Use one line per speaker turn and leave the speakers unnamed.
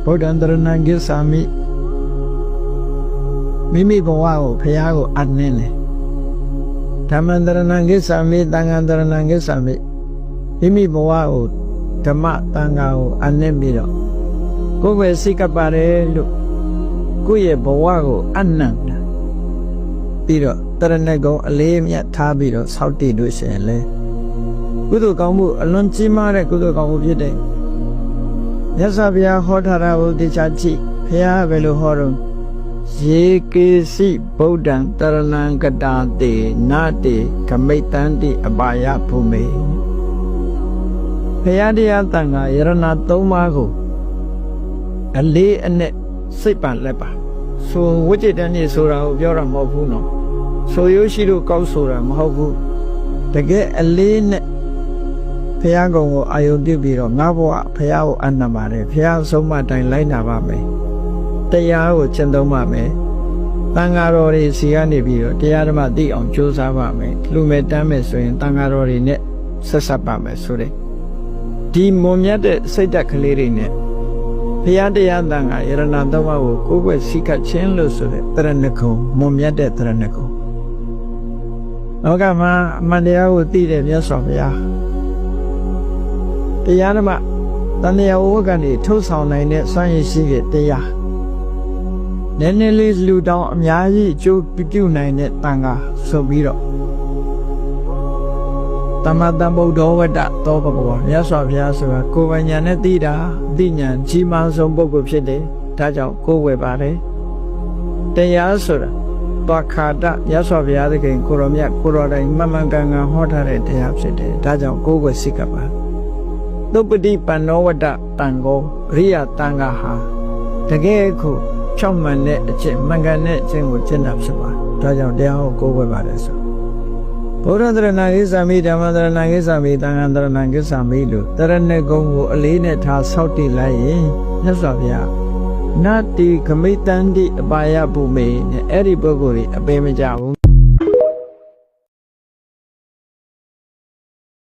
ဗုဒ္ဓံတရဏံကိစ္ဆာမိမိမိဘဝကိုဖရာကိုအပ်နှင်းတယ်ဓမ္မံတရဏံကိစ္ဆာမိသံဃံတရဏံကိစ္ဆာမိမိမိဘဝကိုဓမ္မသံဃာကိုအပ်နှင်းပြီးတော့ကိုယ်ပဲစိတ်ကပ်ပါတယ်လို့ကိုယ့်ရဲ့ဘဝကိုအနှံ့တာပြီးတော့တရဏဂုံအလေးအမြတ်ထားပြီးတော့ဆောက်တည်လို့ရှိရင်လေကုသိုလ်ကောင်းမှုအလွန်ကြီးမားတဲ့ကုသိုလ်ကောင်းမှုဖြစ်တယ်မြတ်စွာဘုရားဟောထားတာကိုသိချကြည့်ဘုရားဘယ်လိုဟောတော့ယေကေစီဗုဒ္ဓံတရဏံကတာတေနာတေဂမိတ်တံတိအပါယဘုမေဘုရားတရားတန်ခါယရဏသုံးပါးကိုအလေးအနက်စိတ်ပါလက်ပါဆိုဝိจิตတန်းကြီးဆိုတာကိုပြောတာမဟုတ်ဘူးနော်ဆိုရိုးရှိလို့ကောက်ဆိုတာမဟုတ်ဘူးတကယ်အလေးနဲ့ဘုရားကုံကိုအာယုံပြုပြီးတော့ငါဘဝဘုရားကိုအနံပါတယ်ဘုရားဆုံးမတိုင်းလိုက်နာပါမယ်တရားကိုကျင့်သုံးပါမယ်တန်ဃာတော်တွေစီကနေပြီးတော့တရားဓမ္မသိအောင်ကြိုးစားပါမယ်လူမဲ့တမ်းမယ်ဆိုရင်တန်ဃာတော်တွေနဲ့ဆက်ဆက်ပါမယ်ဆိုတဲ့ဒီမွန်မြတ်တဲ့စိတ်ဓာတ်ကလေးတွေနဲ့ဘုရားတရားတန်ခါယရဏသုံးပါးကိုကိုယ်ွယ်စိတ်ကချင်းလို့ဆိုတဲ့တရဏဂုံမွန်မြတ်တဲ့တရဏဂုံလောကမှာအမှန်တရားကိုသိတဲ့မြတ်စွာဘုရားတရားဓမ္မတန်တရားဝတ်ကနေထုတ်ဆောင်နိုင်တဲ့စွမ်းရည်ရှိတဲ့တရားနည်းနည်းလေးလူတောင်အများကြီးအကျိုးပြုနိုင်တဲ့တန်ခါဆိုပြီးတော့တမတံဗုဒ္ဓဝတ္တသောဘဘောမြတ်စွာဘုရားဆိုတာကိုယ်ပိုင်ဉာဏ်နဲ့သိတာအသိဉာဏ်ကြီးမားဆုံးပုဂ္ဂိုလ်ဖြစ်တယ်ဒါကြောင့်ကိုယ်ဝယ်ပါတယ်တရားဆိုတာသွားခါတမြတ်စွာဘုရားသခင်ကိုရောမြတ်ကိုရောတိုင်းမှန်မှန်ကန်ကန်ဟောထားတဲ့တရားဖြစ်တယ်ဒါကြောင့်ကိုယ်ဝယ်စိတ်ကပ်ပါသုပတိပန္နောဝတ္တတန်ကိုရိယတန်ခါဟာတကယ်ကိုဖြောင့်မှန်တဲ့အကျင့်မှန်ကန်တဲ့အကျင့်ကိုကျင့်တာဖြစ်ပါတယ်ဒါကြောင့်တရားကိုကိုယ်ဝယ်ပါတယ်ဆိုဗုဒ္ဓတရဏဂိစ္ဆာမိဓမ္မတရဏဂိစ္ဆာမိသံဃာတရဏဂိစ္ဆာမိလို့တရဏဂုံကိုအလေးနဲ့ထားဆောက်တည်လိုက်ရင်မြတ်စွာဘုရားနတ္တိဂမိတံတိအပါယဘုမေနဲ့အဲ့ဒီပုဂ္ဂိုလ်ကြီးအပေမကြဘူး